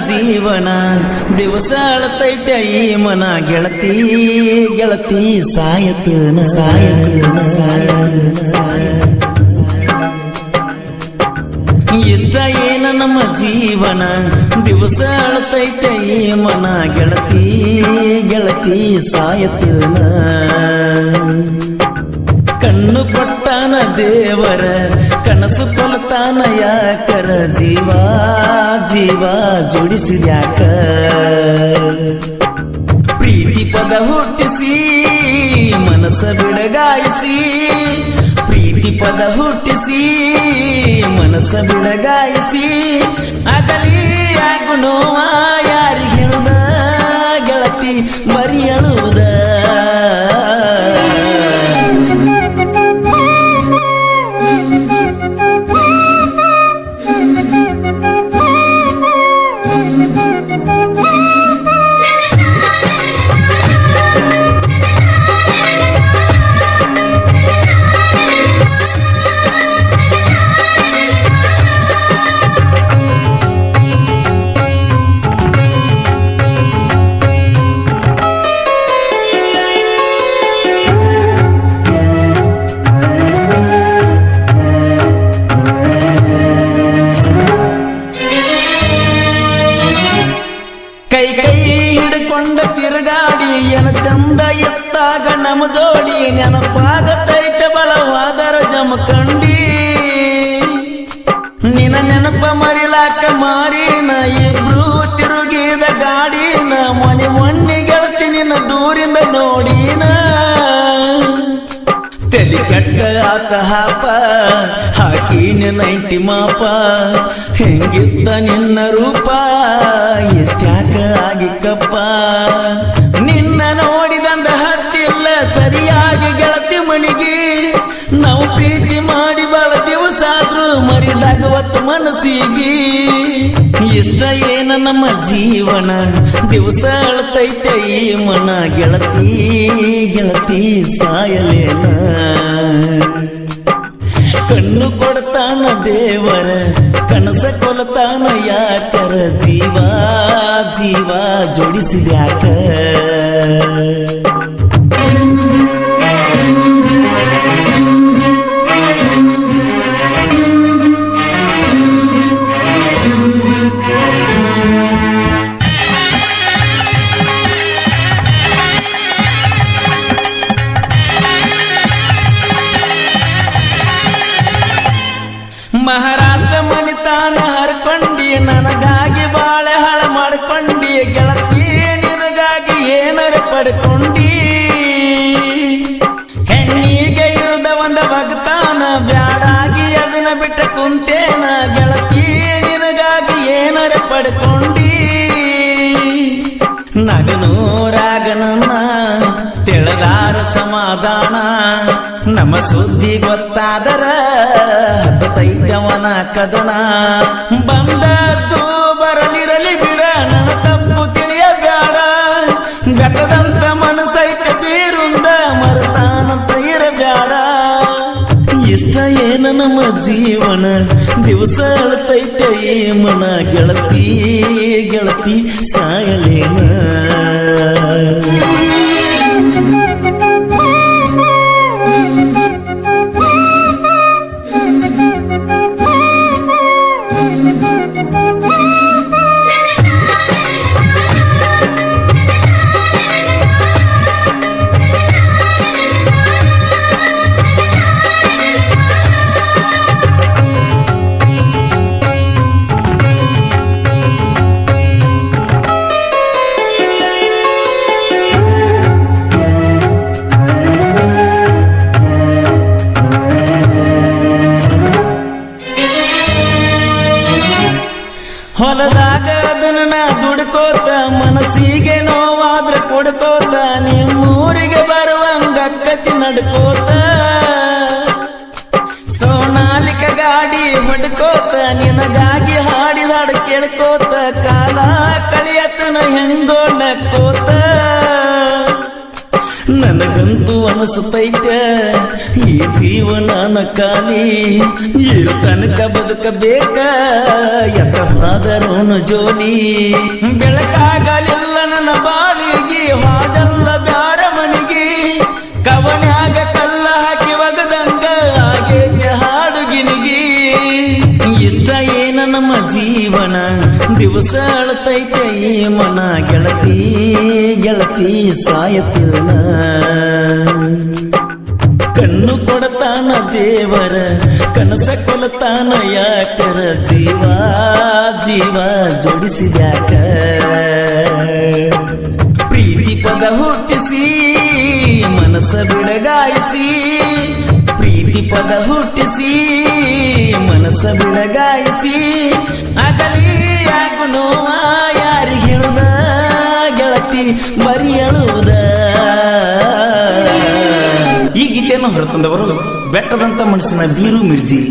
ಜೀವನ ದಿವಸ ಅಳತೈತೆ ಈ ಮನ ಗೆಳತಿ ಗೆಳತಿ ಸಾಯತನ ಇಷ್ಟ ಏನ ನಮ್ಮ ಜೀವನ ದಿವಸ ಅಳತೈತೆ ಈ ಮನ ಗೆಳತಿ ಗೆಳತಿ ಸಾಯತನ ಕಣ್ಣು ಕೊಟ್ಟಾನ ದೇವರ ಕನಸು ಕೊಲ್ತಾನ ಯಾಕರ ಜೀವ ಜೀವ ಜೋಡಿಸಿದ್ಯಾಕ ಪ್ರೀತಿ ಪದ ಹುಟ್ಟಿಸಿ ಮನಸ್ಸ ಬಿಡಗಾಯಿಸಿ ಪ್ರೀತಿ ಪದ ಹುಟ್ಟಿಸಿ ಮನಸ್ಸ ಬಿಡಗಾಯಿಸಿ ಆಗಲಿ ಆಗು ನೋವ ಯಾರಿಗೆ ಹೇಳುದ ಗೆಳತಿ ಬರಿ ಅಳುವುದ ಹಿಡ್ಕೊಂಡ ತಿರುಗಾಡಿ ಏನ ಚಂದ ಎತ್ತಾಗ ನಮ ಜೋಡಿ ನೆನಪಾಗತೈತೆ ಬಲವಾದರ ಜಮಕಂಡಿ ನಿನ ನೆನಪ ಮರಿಲಾಕ ಮಾರಿನ ಇಬ್ರು ತಿರುಗಿದ ಗಾಡಿನ ಮನೆ ಮೊನ್ನೆ ಗೆಳತಿ ನಿನ್ನ ದೂರಿಂದ ನೋಡಿನ ತಲಿ ಕೆಟ್ಟ ಆತ ಹಾಪ ಹಾಕಿನ 90 ಮಾಪ ಹೆಂಗಿತ್ತ ನಿನ್ನ ರೂಪ ಎಷ್ಟ್ಯಾಕ ಆಗಿಕ್ಕಪ್ಪ ನಿನ್ನ ನೋಡಿದಂದ ಹತ್ತಿಲ್ಲ ಸರಿಯಾಗಿ ಗೆಳತಿ ಮಣಿಗೆ ನಾವು ಪ್ರೀತಿ ಮಾಡಿ ಬಾಳ ದಿವಸ ಆದ್ರೂ ಮರಿದಾಗವತ್ತು ಮನಸ್ಸಿಗೆ ಇಷ್ಟ ಏನ ನಮ್ಮ ಜೀವನ ದಿವಸ ಅಳತೈತೆ ಈ ಮನ ಗೆಳತಿ ಗೆಳತಿ ಸಾಯಲೇನ ಕಣ್ಣು ಕೊಡ್ತಾನ ದೇವರ ಕನಸ ಕೊಲ್ತಾನ ಯಾಕರ ಜೀವ ಜೀವ ಜೋಡಿಸಿದ್ಯಾಕ ಮಹಾರಾಷ್ಟ್ರ ಮನಿತಾನ ಹರ್ಕೊಂಡಿ ನನಗಾಗಿ ಬಾಳೆ ಹಾಳ ಮಾಡ್ಕೊಂಡಿ ಗೆಳತಿ ನಿನಗಾಗಿ ಏನರ ಪಡ್ಕೊಂಡಿ ಹೆಣ್ಣಿಗೆ ಇರುದ ಒಂದ ಭಕ್ತಾನ ಬ್ಯಾಡಾಗಿ ಅದನ್ನ ಬಿಟ್ಟ ಕುಂತೇನ ಗೆಳತಿ ನಿನಗಾಗಿ ಏನರ ಪಡ್ಕೊಂಡಿ ನಗನೂರಾಗನನ್ನ ತೆಳದಾರ ಸಮಾಧಾನ ನಮ್ಮ ಸುದ್ದಿ ಗೊತ್ತಾದರ ಹತ್ತೈತವನ ಕದನ ಬಂದದ್ದು ಬರಲಿರಲಿ ಬಿಡ ನನ್ನ ತಪ್ಪು ತಿಳಿಯಬೇಡ ಬೆಟ್ಟದಂತ ಮನಸ್ಸೈತೆ ಬೀರುಂದ ಮರತಾನಂತ ಇರಬೇಡ ಇಷ್ಟ ಏನ ನಮ್ಮ ಜೀವನ ದಿವಸ ಅಳತೈತೆ ಈ ಮನ ಗೆಳತಿ ಗೆಳತಿ ಸಾಯಲೇನ ಹೊಲದಾಗ ಅದನ್ನ ನಾ ದುಡ್ಕೋತ ಮನಸ್ಸಿಗೆ ನೋವಾದ್ರ ಕೊಡ್ಕೋತ ನಿಮ್ಮೂರಿಗೆ ಬರುವಂಗಕ್ಕತಿ ನಡ್ಕೋತ ಸೋನಾಲಿಕ ಗಾಡಿ ಹೊಡ್ಕೋತ ನಿನಗಾಗಿ ಹಾಡಿದಾಡ ಕೇಳ್ಕೋತ ಕಾಲ ಕಳಿಯತನ ಹೆಂಗೋ ನಕ್ಕೋತ ನನ್ನ ನನಗಂತೂ ಅನಿಸುತ್ತೈತೆ ಈ ಜೀವನ ಖಾಲಿ ಇರು ತನಕ ಬದುಕಬೇಕ ಎತ್ತವಾದರೋನು ಜೋಲಿ ಬೆಳಕಾಗಲಿಲ್ಲ ನನ್ನ ಬಾಳಿಗೆ ಹಾದಲ್ಲ ಬ್ಯಾರ ಮನಿಗೆ ಕವನ್ಯಾಗ ಕಲ್ಲ ಹಾಕಿ ಒಗದಂಗ ಹಾಗೆ ಹಾಡು ಗಿನಿಗಿ ಇಷ್ಟ ಏನ ನಮ್ಮ ಜೀವನ ದಿವಸ ಅಳತೈತೆ ಈ ಮನ ಗೆಳತಿ ಗೆಳತಿ ಸಾಯತಿಲ್ಲ ಕಣ್ಣು ಕೊಡತಾನ ದೇವರ ಕನಸ ಕೊಲತಾನ ಯಾಕರ ಜೀವ ಜೀವ ಜೋಡಿಸಿದ್ಯಾಕ ಪ್ರೀತಿ ಪದ ಹುಟ್ಟಿಸಿ ಮನಸ್ಸ ಬಿಡಗಾಯಿಸಿ ಪ್ರೀತಿ ಪದ ಹುಟ್ಟಿಸಿ ಮನಸ್ಸ ಬಿಡಗಾಯಿಸಿ ಆಗಲಿ ಯಾಕು ನೋವ ಯಾರಿಗೆ ಹೇಳುದ ಗೆಳತಿ ಬರಿ ಅಳುವುದ. ಈ ಗೀತೆಯನ್ನು ಹೊರತಂದವರು ಬೆಟ್ಟದಂತ ಮನಸ್ಸಿನ ಬೀರು ಮಿರ್ಜಿ.